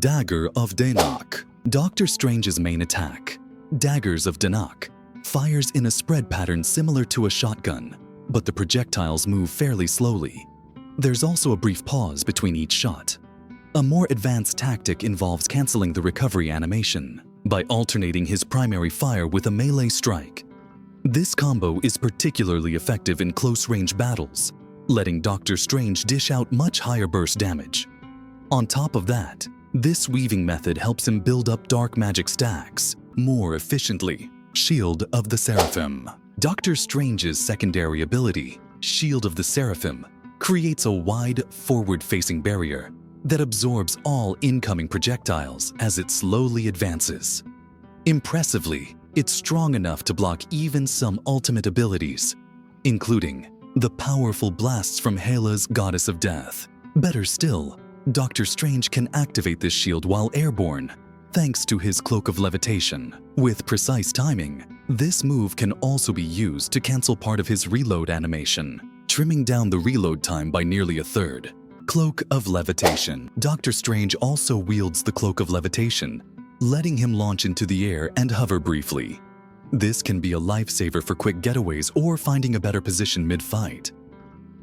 Dagger of Denak. Doctor Strange's main attack, Daggers of Denak, fires in a spread pattern similar to a shotgun, but the projectiles move fairly slowly. There's also a brief pause between each shot. A more advanced tactic involves canceling the recovery animation by alternating his primary fire with a melee strike. This combo is particularly effective in close-range battles, letting Doctor Strange dish out much higher burst damage. On top of that, this weaving method helps him build up dark magic stacks more efficiently. Shield of the Seraphim. Doctor Strange's secondary ability, Shield of the Seraphim, creates a wide, forward-facing barrier that absorbs all incoming projectiles as it slowly advances. Impressively, it's strong enough to block even some ultimate abilities, including the powerful blasts from Hela's Goddess of Death. Better still, Doctor Strange can activate this shield while airborne, thanks to his Cloak of Levitation. With precise timing, this move can also be used to cancel part of his reload animation, trimming down the reload time by nearly a third. Cloak of Levitation. Doctor Strange also wields the Cloak of Levitation, letting him launch into the air and hover briefly. This can be a lifesaver for quick getaways or finding a better position mid-fight.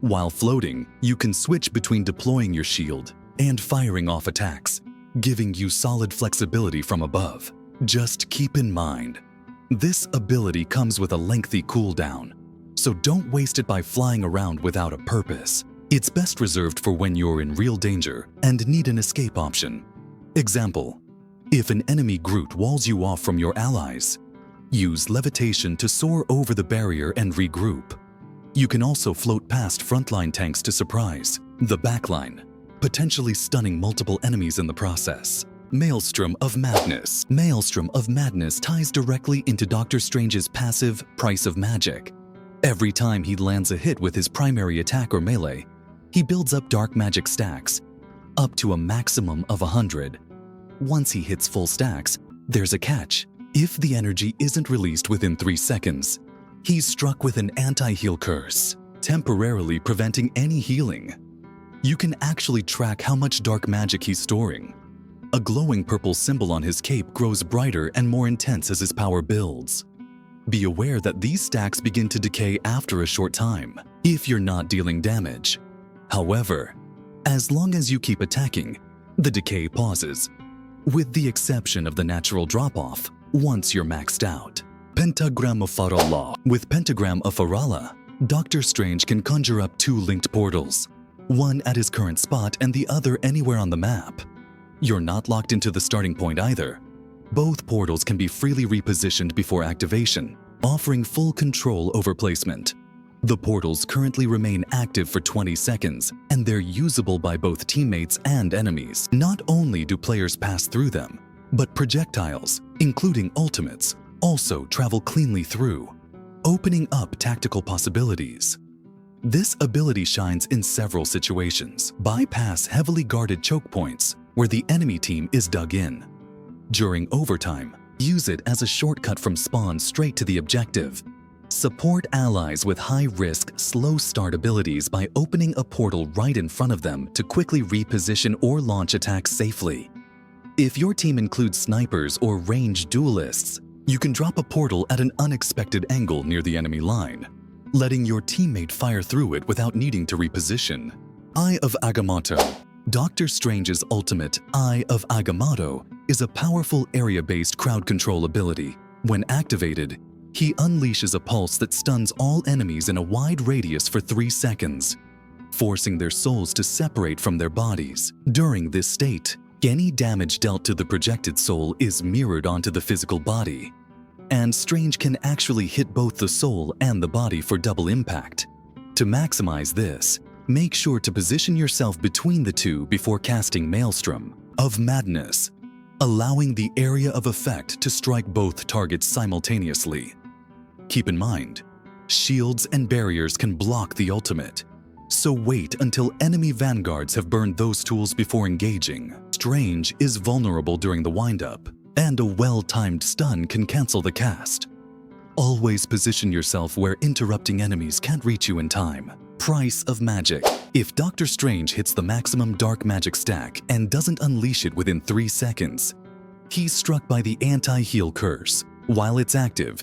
While floating, you can switch between deploying your shield and firing off attacks, giving you solid flexibility from above. Just keep in mind, this ability comes with a lengthy cooldown, so don't waste it by flying around without a purpose. It's best reserved for when you're in real danger and need an escape option. Example, if an enemy Groot walls you off from your allies, use levitation to soar over the barrier and regroup. You can also float past frontline tanks to surprise the backline, potentially stunning multiple enemies in the process. Maelstrom of Madness. Maelstrom of Madness ties directly into Doctor Strange's passive Price of Magic. Every time he lands a hit with his primary attack or melee, he builds up dark magic stacks, up to a maximum of 100. Once he hits full stacks, there's a catch. If the energy isn't released within 3 seconds, he's struck with an anti-heal curse, temporarily preventing any healing. You can actually track how much dark magic he's storing. A glowing purple symbol on his cape grows brighter and more intense as his power builds. Be aware that these stacks begin to decay after a short time, if you're not dealing damage. However, as long as you keep attacking, the decay pauses, with the exception of the natural drop-off once you're maxed out. Pentagram of Farallah. With Pentagram of Farallah, Doctor Strange can conjure up 2 linked portals, one at his current spot and the other anywhere on the map. You're not locked into the starting point either. Both portals can be freely repositioned before activation, offering full control over placement. The portals currently remain active for 20 seconds, and they're usable by both teammates and enemies. Not only do players pass through them, but projectiles, including ultimates, also travel cleanly through, opening up tactical possibilities. This ability shines in several situations. Bypass heavily guarded choke points where the enemy team is dug in. During overtime, use it as a shortcut from spawn straight to the objective. Support allies with high-risk, slow start abilities by opening a portal right in front of them to quickly reposition or launch attacks safely. If your team includes snipers or ranged duelists, you can drop a portal at an unexpected angle near the enemy line, letting your teammate fire through it without needing to reposition. Eye of Agamotto. Doctor Strange's ultimate, Eye of Agamotto, is a powerful area-based crowd control ability. When activated, he unleashes a pulse that stuns all enemies in a wide radius for 3 seconds, forcing their souls to separate from their bodies. During this state, any damage dealt to the projected soul is mirrored onto the physical body, and Strange can actually hit both the soul and the body for double impact. To maximize this, make sure to position yourself between the two before casting Maelstrom of Madness, allowing the area of effect to strike both targets simultaneously. Keep in mind, shields and barriers can block the ultimate, so wait until enemy vanguards have burned those tools before engaging. Strange is vulnerable during the wind-up, and a well-timed stun can cancel the cast. Always position yourself where interrupting enemies can't reach you in time. Price of magic. If Doctor Strange hits the maximum dark magic stack and doesn't unleash it within 3 seconds, he's struck by the anti-heal curse. While it's active,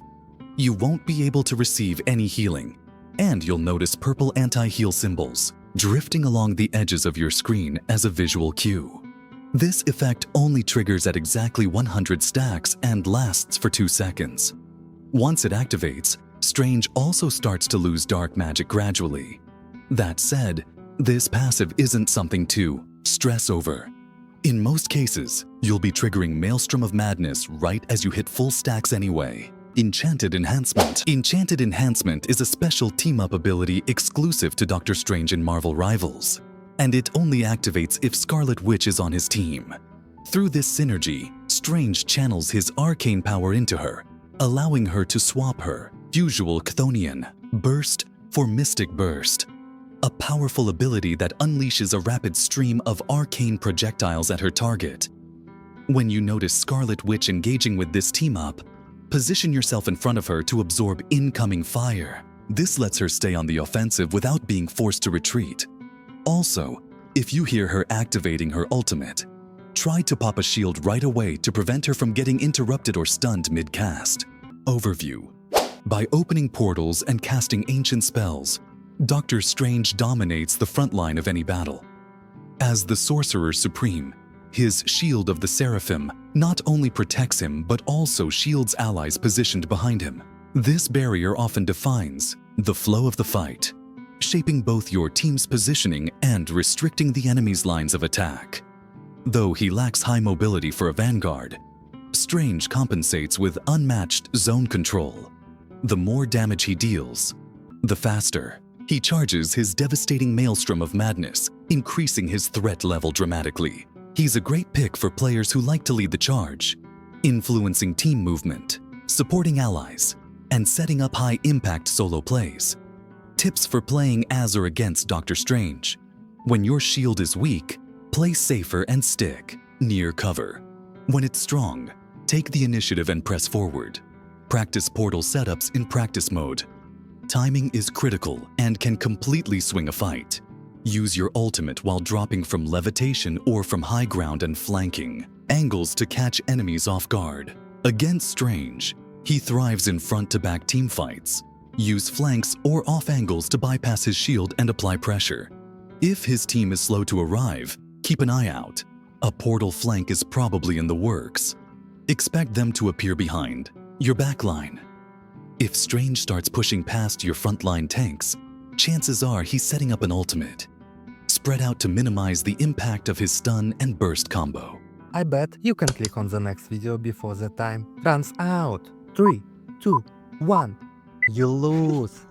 you won't be able to receive any healing, and you'll notice purple anti-heal symbols drifting along the edges of your screen as a visual cue. This effect only triggers at exactly 100 stacks and lasts for 2 seconds. Once it activates, Strange also starts to lose dark magic gradually. That said, this passive isn't something to stress over. In most cases, you'll be triggering Maelstrom of Madness right as you hit full stacks anyway. Enchanted Enhancement. Enchanted Enhancement is a special team-up ability exclusive to Doctor Strange and Marvel Rivals, and it only activates if Scarlet Witch is on his team. Through this synergy, Strange channels his arcane power into her, allowing her to swap her usual Chthonian burst for Mystic Burst, a powerful ability that unleashes a rapid stream of arcane projectiles at her target. When you notice Scarlet Witch engaging with this team-up, position yourself in front of her to absorb incoming fire. This lets her stay on the offensive without being forced to retreat. Also, if you hear her activating her ultimate, try to pop a shield right away to prevent her from getting interrupted or stunned mid-cast. Overview. By opening portals and casting ancient spells, Doctor Strange dominates the front line of any battle. As the Sorcerer Supreme, his Shield of the Seraphim not only protects him but also shields allies positioned behind him. This barrier often defines the flow of the fight, shaping both your team's positioning and restricting the enemy's lines of attack. Though he lacks high mobility for a vanguard, Strange compensates with unmatched zone control. The more damage he deals, the faster he charges his devastating Maelstrom of Madness, increasing his threat level dramatically. He's a great pick for players who like to lead the charge, influencing team movement, supporting allies, and setting up high-impact solo plays. Tips for playing as or against Doctor Strange. When your shield is weak, play safer and stick near cover. When it's strong, take the initiative and press forward. Practice portal setups in practice mode. Timing is critical and can completely swing a fight. Use your ultimate while dropping from levitation or from high ground and flanking angles to catch enemies off guard. Against Strange, he thrives in front-to-back team fights. Use flanks or off angles to bypass his shield and apply pressure. If his team is slow to arrive, keep an eye out. A portal flank is probably in the works. Expect them to appear behind your backline. If Strange starts pushing past your frontline tanks, chances are he's setting up an ultimate. Spread out to minimize the impact of his stun and burst combo. I bet you can click on the next video before the time runs out. 3, 2, 1. You lose.